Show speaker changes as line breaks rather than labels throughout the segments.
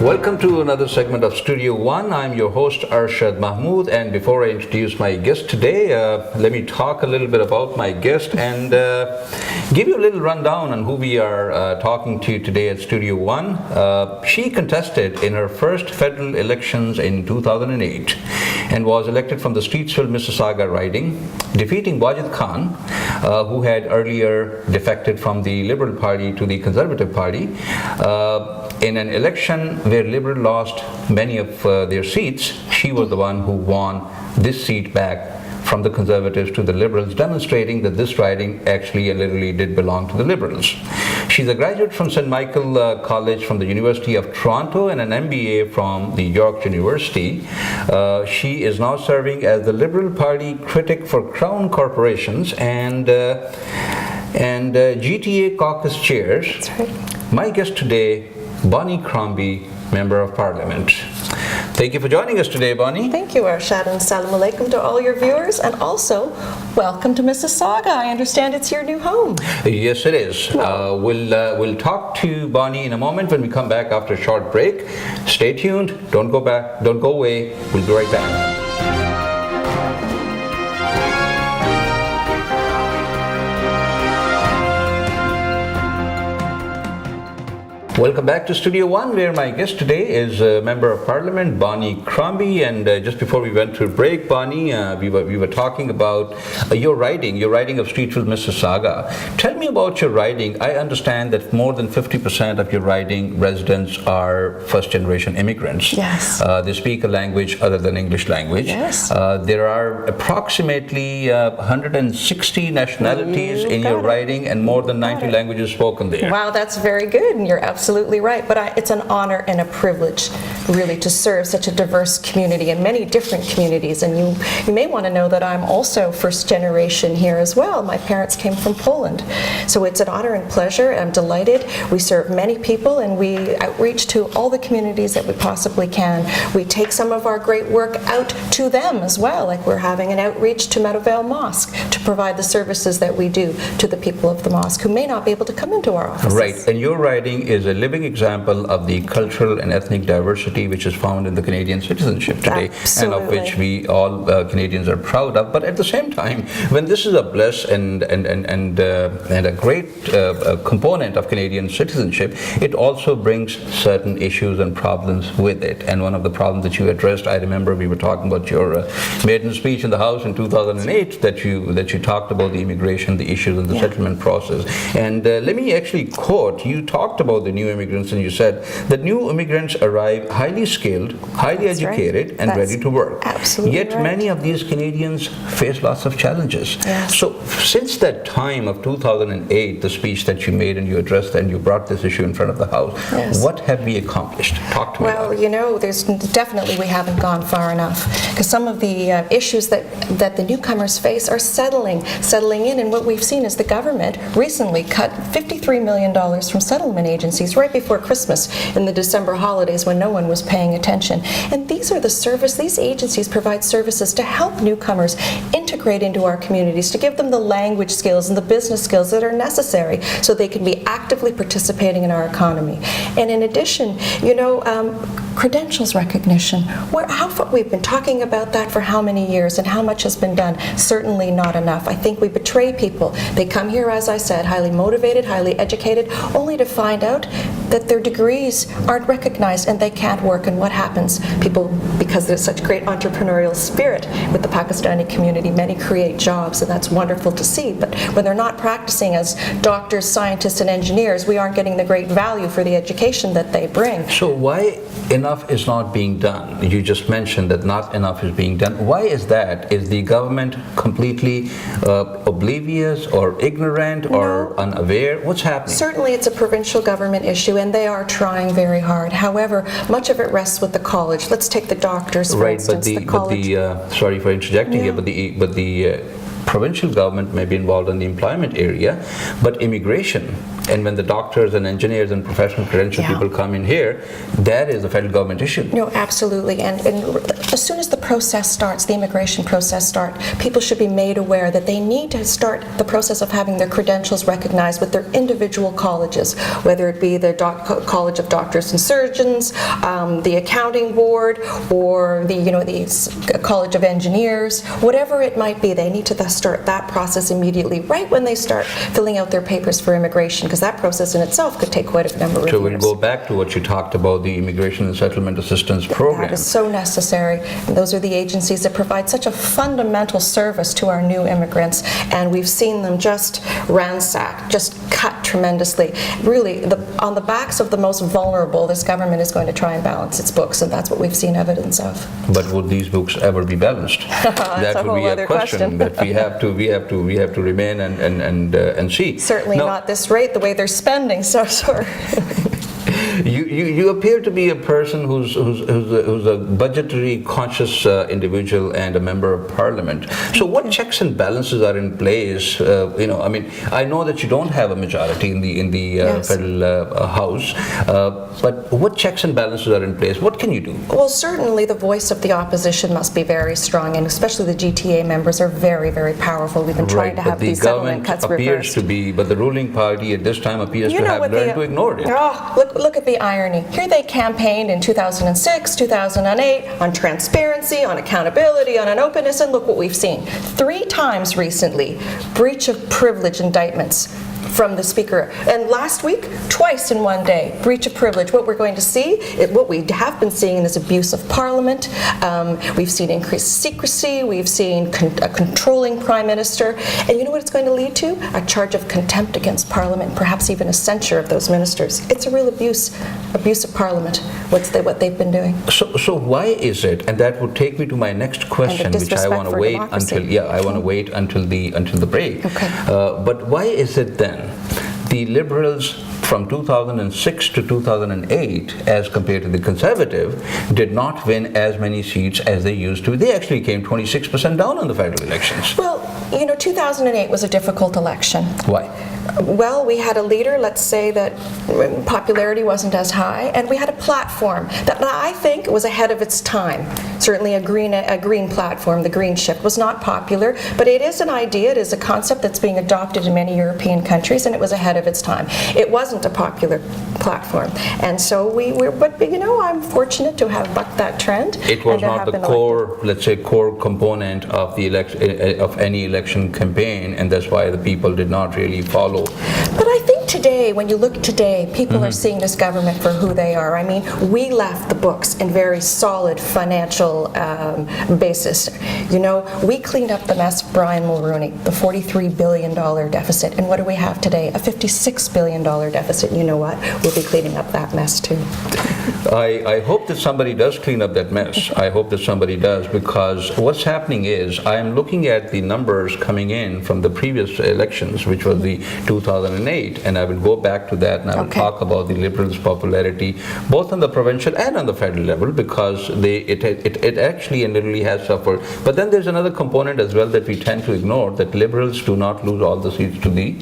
Welcome to another segment of Studio One. I'm your host Arshad Mahmood, and before I introduce my guest today, let me talk a little bit about my guest and give you a little rundown on who we are talking to today at Studio One. She contested in her first federal elections in 2008 and was elected from the Streetsville, Mississauga riding, defeating Wajid Khan, who had earlier defected from the Liberal Party to the Conservative Party. In an election where Liberal lost many of their seats, she was the one who won this seat back from the Conservatives to the Liberals, demonstrating that this riding actually and literally did belong to the Liberals. She's a graduate from St. Michael College from the University of Toronto and an MBA from the York University. She is now serving as the Liberal Party critic for Crown Corporations and GTA caucus chairs.
That's right.
My guest today, Bonnie Crombie, Member of Parliament. Thank you for joining us today, Bonnie.
Thank you, Arshad, and salam alaikum to all your viewers, and also welcome to Mississauga. I understand it's your new home.
Yes, it is. We'll talk to Bonnie in a moment when we come back after a short break. Stay tuned. Don't go away. We'll be right back. Welcome back to Studio One, where my guest today is Member of Parliament Bonnie Crombie. And just before we went to break, Bonnie, we were talking about your riding of Streetsville, Mississauga. Tell me about your riding. I understand that more than 50% of your riding residents are first-generation immigrants.
Yes.
They speak a language other than English language.
Yes.
There are approximately 160 nationalities in your riding and more than 90 languages spoken there.
Wow, that's very good, and you're absolutely right. But it's an honor and a privilege, really, to serve such a diverse community and many different communities. And you may want to know that I'm also first generation here as well. My parents came from Poland. So it's an honor and pleasure. I'm delighted. We serve many people, and we outreach to all the communities that we possibly can. We take some of our great work out to them as well, like we're having an outreach to Meadowvale Mosque to provide the services that we do to the people of the mosque who may not be able to come into our offices.
Right, and your riding is a living example of the cultural and ethnic diversity which is found in the Canadian citizenship today.
Absolutely.
And of which we all Canadians are proud of. But at the same time, when this is a bliss and a great component of Canadian citizenship, it also brings certain issues and problems with it. And one of the problems that you addressed, I remember we were talking about your maiden speech in the House in 2008 that you talked about the immigration, the issues and the settlement process. And let me actually quote, you talked about the new immigrants and you said that new immigrants arrive highly skilled, highly educated and ready to work.
Absolutely.
Yet many of these Canadians face lots of challenges.
Yes.
So since that time of 2008, the speech that you made and you addressed and you brought this issue in front of the House, what have we accomplished? Talk to me about it.
Well, you know, there's definitely we haven't gone far enough, because some of the issues that the newcomers face are settling in, and what we've seen is the government recently cut $53 million from settlement agencies right before Christmas in the December holidays when no one was paying attention. And these agencies provide services to help newcomers integrate into our communities, to give them the language skills and the business skills that are necessary so they can be actively participating in our economy. And in addition, you know, credentials recognition. We've been talking about that for how many years, and how much has been done? Certainly not enough. I think we betray people. They come here, as I said, highly motivated, highly educated, only to find out that their degrees aren't recognized and they can't work. And what happens? People, because there's such great entrepreneurial spirit with the Pakistani community, many create jobs, and that's wonderful to see. But when they're not practicing as doctors, scientists, and engineers, we aren't getting the great value for the education that they bring.
So why enough is not being done? You just mentioned that not enough is being done. Why is that? Is the government completely oblivious or ignorant or unaware? What's happening?
Certainly it's a provincial government issue, and they are trying very hard. However, much of it rests with the college. Let's take the doctors, for instance.
Right, but sorry for interjecting here, but the provincial government may be involved in the employment area, but immigration, and when the doctors and engineers and professional credentialed people come in here, that is a federal government issue.
No, absolutely. And as soon as the process starts, the immigration process starts, people should be made aware that they need to start the process of having their credentials recognized with their individual colleges, whether it be the College of Doctors and Surgeons, the Accounting Board, or the College of Engineers, whatever it might be. They need to start that process immediately, right when they start filling out their papers for immigration, because that process in itself could take quite a number of years.
So we'll go back to what you talked about, the Immigration and Settlement Assistance Program.
That is so necessary. And those are the agencies that provide such a fundamental service to our new immigrants, and we've seen them just ransacked, just cut tremendously. Really, on the backs of the most vulnerable, this government is going to try and balance its books, and that's what we've seen evidence of.
But would these books ever be balanced?
That
would be a question that we have to remain and see.
Certainly not at this rate, the way they're spending. So sorry.
You appear to be a person who's a budgetary conscious individual and a member of parliament. So what checks and balances are in place? I know that you don't have a majority in the federal house, but what checks and balances are in place? What can you do?
Well, certainly the voice of the opposition must be very strong, and especially the GTA members are very, very powerful. We've been trying to have these settlement cuts reversed.
But the ruling party at this time appears to have learned to ignore it.
Oh, look at the irony. Here they campaigned in 2006, 2008 on transparency, on accountability, on an openness, and look what we've seen. 3 times recently, breach of privilege indictments from the Speaker. And last week, twice in one day, breach of privilege. What we're going to see, what we have been seeing is abuse of Parliament. We've seen increased secrecy. We've seen a controlling Prime Minister. And you know what it's going to lead to? A charge of contempt against Parliament, perhaps even a censure of those ministers. It's a real abuse of Parliament, what they've been doing.
So why is it, and that would take me to my next question, which I want to wait until the break.
Okay.
But why is it then the Liberals from 2006 to 2008, as compared to the Conservative, did not win as many seats as they used to? They actually came 26% down on the federal elections.
Well, 2008 was a difficult election.
Why?
Well, we had a leader, let's say, that popularity wasn't as high, and we had a platform that I think was ahead of its time. Certainly a green platform, the green shift, was not popular, but it is an idea, it is a concept that's being adopted in many European countries, and it was ahead of its time. It wasn't a popular platform, and so I'm fortunate to have bucked that trend.
It was not the core component of the of any election campaign, and that's why the people did not really follow.
But I think today, when you look today, people are seeing this government for who they are. I mean, we left the books in very solid financial basis. We cleaned up the mess, Brian Mulroney, the $43 billion deficit. And what do we have today? A $56 billion deficit. You know what? We'll be cleaning up that mess too.
I hope that somebody does clean up that mess. I hope that somebody does, because what's happening is I am looking at the numbers coming in from the previous elections, which was the 2008, and I will go back to that and I will talk about the Liberals' popularity both on the provincial and on the federal level, because it actually and literally has suffered. But then there's another component as well that we tend to ignore, that Liberals do not lose all the seats to the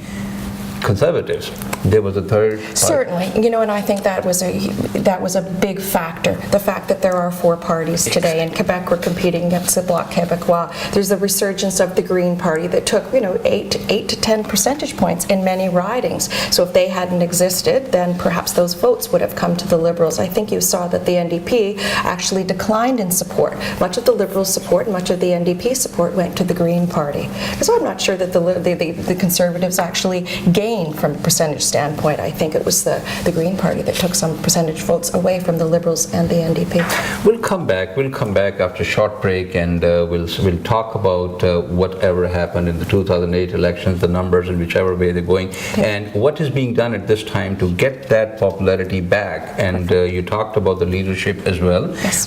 Conservatives. There was a third party.
Certainly, and I think that was a big factor. The fact that there are 4 parties today. In Quebec, we're competing against the Bloc Québécois. There's the resurgence of the Green Party that took 8 to 10 percentage points in many ridings. So if they hadn't existed, then perhaps those votes would have come to the Liberals. I think you saw that the NDP actually declined in support. Much of the Liberals' support, much of the NDP support went to the Green Party. Because I'm not sure that the Conservatives actually gained from a percentage standpoint. I think it was the Green Party that took some percentage votes away from the Liberals and the NDP.
We'll come back after a short break, and we'll talk about whatever happened in the 2008 elections, the numbers in whichever way they're going, and what is being done at this time to get that popularity back. And you talked about the leadership as well,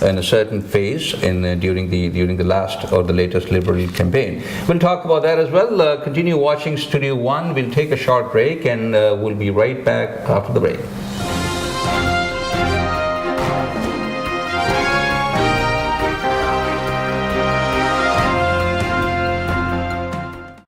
in a certain phase during the last or the latest Liberal campaign. We'll talk about that as well. Continue watching Studio 1. We'll take a short break, and we'll be right back after the break.